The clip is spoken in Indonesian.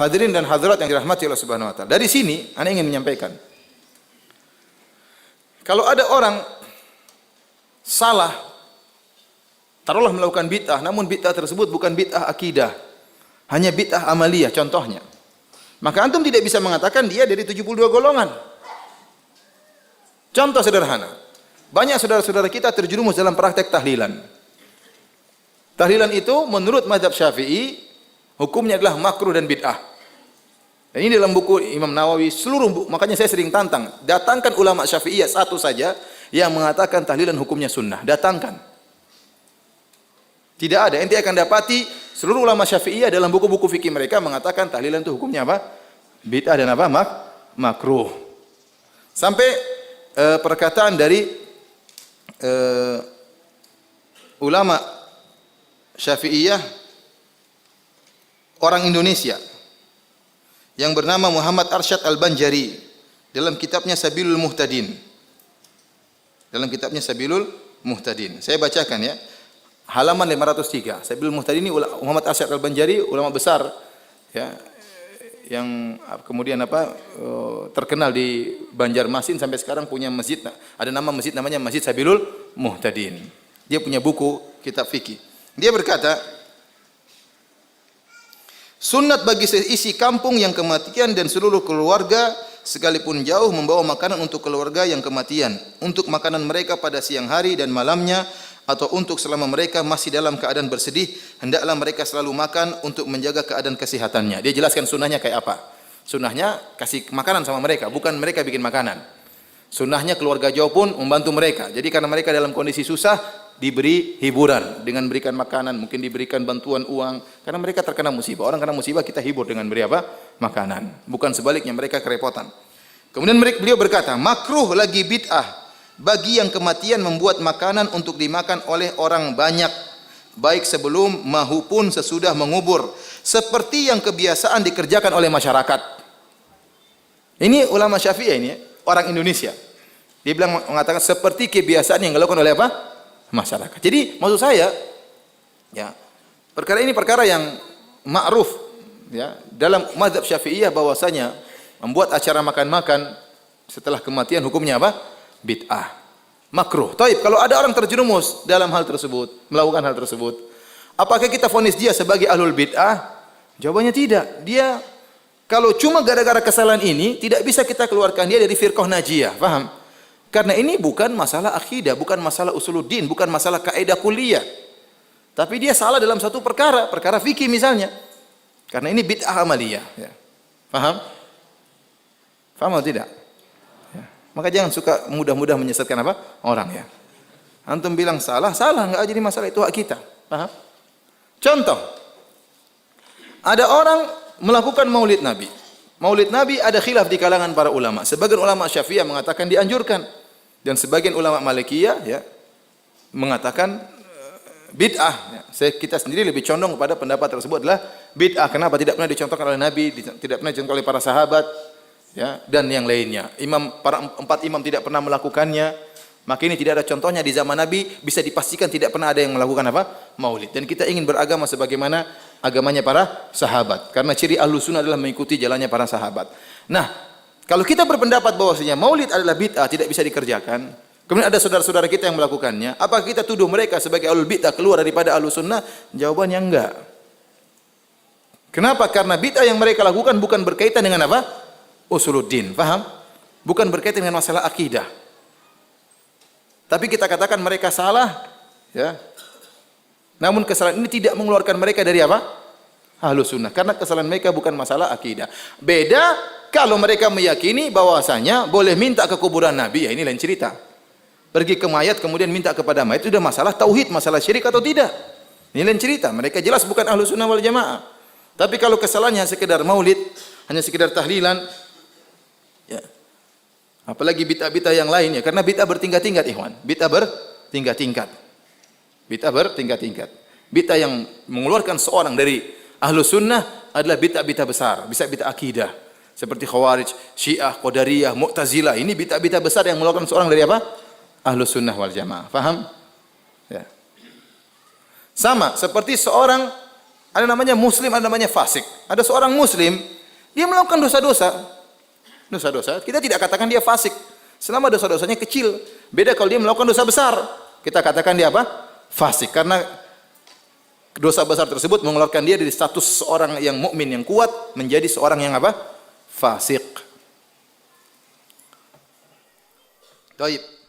Hadirin dan hadirat yang dirahmati Allah Subhanahu wa taala. Dari sini ana ingin menyampaikan. Kalau ada orang salah, taruhlah melakukan bid'ah, namun bid'ah tersebut bukan bid'ah akidah, hanya bid'ah amaliyah contohnya. Maka antum tidak bisa mengatakan dia dari 72 golongan. Contoh sederhana. Banyak saudara-saudara kita terjerumus dalam praktek tahlilan. Tahlilan itu menurut mazhab Syafi'i hukumnya adalah makruh dan bid'ah. Dan ini dalam buku Imam Nawawi makanya saya sering tantang, datangkan ulama Syafi'iyah satu saja yang mengatakan tahlilan hukumnya sunnah, datangkan. Tidak ada, ente akan dapati seluruh ulama Syafi'iyah dalam buku-buku fikih mereka mengatakan tahlilan itu hukumnya apa? Bid'ah dan apa? Makruh. Sampai perkataan dari ulama Syafi'iyah orang Indonesia yang bernama Muhammad Arsyad Al-Banjari dalam kitabnya Sabilul Muhtadin. Dalam kitabnya Sabilul Muhtadin. Saya bacakan ya. Halaman 503. Sabilul Muhtadin ini Muhammad Arsyad Al-Banjari, ulama besar ya, yang kemudian terkenal di Banjarmasin sampai sekarang punya masjid. Ada nama masjid namanya Masjid Sabilul Muhtadin. Dia punya buku kitab fikih. Dia berkata, sunat bagi seisi kampung yang kematian dan seluruh keluarga sekalipun jauh membawa makanan untuk keluarga yang kematian, untuk makanan mereka pada siang hari dan malamnya, atau untuk selama mereka masih dalam keadaan bersedih, hendaklah mereka selalu makan untuk menjaga keadaan kesehatannya. Dia jelaskan sunnahnya kayak apa. Sunnahnya kasih makanan sama mereka, bukan mereka bikin makanan. Sunnahnya keluarga jauh pun membantu mereka. Jadi karena mereka dalam kondisi susah, diberi hiburan dengan berikan makanan, mungkin diberikan bantuan uang karena mereka terkena musibah. Orang kena musibah kita hibur dengan beri apa? Makanan. Bukan sebaliknya mereka kerepotan. Kemudian beliau berkata, makruh lagi bid'ah bagi yang kematian membuat makanan untuk dimakan oleh orang banyak, baik sebelum maupun sesudah mengubur, seperti yang kebiasaan dikerjakan oleh masyarakat. Ini ulama Syafi'iyah ini, orang Indonesia. Dia mengatakan seperti kebiasaan yang dilakukan oleh apa? Masyarakat. Jadi maksud saya, ya, perkara ini perkara yang ma'ruf, ya, dalam mazhab Syafi'iyah bahwasanya membuat acara makan-makan setelah kematian hukumnya apa? Bid'ah, makruh. Taib, kalau ada orang terjerumus dalam hal tersebut, melakukan hal tersebut, apakah kita vonis dia sebagai ahlul bid'ah? Jawabannya tidak. Dia kalau cuma gara-gara kesalahan ini, tidak bisa kita keluarkan dia dari firqah najiyah, paham? Karena ini bukan masalah akidah, bukan masalah usuluddin, bukan masalah kaidah kuliah. Tapi dia salah dalam satu perkara, perkara fikih misalnya. Karena ini bid'ah amaliyah. Ya. Paham? Paham atau tidak? Ya. Maka jangan suka mudah-mudah menyesatkan apa? Orang ya. Antum bilang salah, enggak jadi masalah, itu hak kita. Paham? Contoh. Ada orang melakukan maulid Nabi. Maulid Nabi ada khilaf di kalangan para ulama. Sebagian ulama Syafi'iyah mengatakan dianjurkan. Dan sebagian ulama Malikiyah ya mengatakan bid'ah. Ya. Kita sendiri lebih condong kepada pendapat tersebut adalah bid'ah. Kenapa? Tidak pernah dicontohkan oleh Nabi, tidak pernah dicontohkan oleh para sahabat, ya, dan yang lainnya. Para empat imam tidak pernah melakukannya. Maka ini tidak ada contohnya di zaman Nabi, bisa dipastikan tidak pernah ada yang melakukan apa? Maulid. Dan kita ingin beragama sebagaimana agamanya para sahabat. Karena ciri Ahlus Sunnah adalah mengikuti jalannya para sahabat. Nah, kalau kita berpendapat bahwasanya maulid adalah bid'ah, tidak bisa dikerjakan, kemudian ada saudara-saudara kita yang melakukannya, apakah kita tuduh mereka sebagai ahlul bid'ah keluar daripada Ahlus Sunnah? Jawabannya enggak. Kenapa? Karena bid'ah yang mereka lakukan bukan berkaitan dengan apa? Usuluddin, paham? Bukan berkaitan dengan masalah akidah. Tapi kita katakan mereka salah, ya. Namun kesalahan ini tidak mengeluarkan mereka dari apa? Ahlus Sunnah. Karena kesalahan mereka bukan masalah akidah. Beda kalau mereka meyakini bahwasanya boleh minta ke kuburan Nabi, ya ini lain cerita. Pergi ke mayat kemudian minta kepada mayat, itu sudah masalah tauhid, masalah syirik atau tidak. Ini lain cerita. Mereka jelas bukan Ahlus Sunnah wal Jamaah. Tapi kalau kesalahannya sekedar maulid, hanya sekedar tahlilan, ya. Apalagi bid'ah-bid'ah yang lainnya, karena bid'ah bertingkat-tingkat, ikhwan. Bid'ah bertingkat-tingkat. Bid'ah bertingkat-tingkat. Bid'ah yang mengeluarkan seorang dari Ahlus Sunnah adalah bid'ah-bid'ah besar, bisa bid'ah akidah. Seperti Khawarij, Syiah, Qadariyah, Mu'tazilah. Ini bid'ah-bid'ah besar yang mengeluarkan seorang dari apa? Ahlus Sunnah wal Jamaah. Faham? Ya. Sama seperti seorang Ada namanya muslim, ada namanya fasik. Ada seorang muslim, dia melakukan dosa-dosa. Dosa-dosa, kita tidak katakan dia fasik. Selama dosa-dosanya kecil. Beda kalau dia melakukan dosa besar. Kita katakan dia apa? Fasik. Karena dosa besar tersebut mengeluarkan dia dari status seorang yang mukmin yang kuat menjadi seorang yang apa? Fasik. Baik.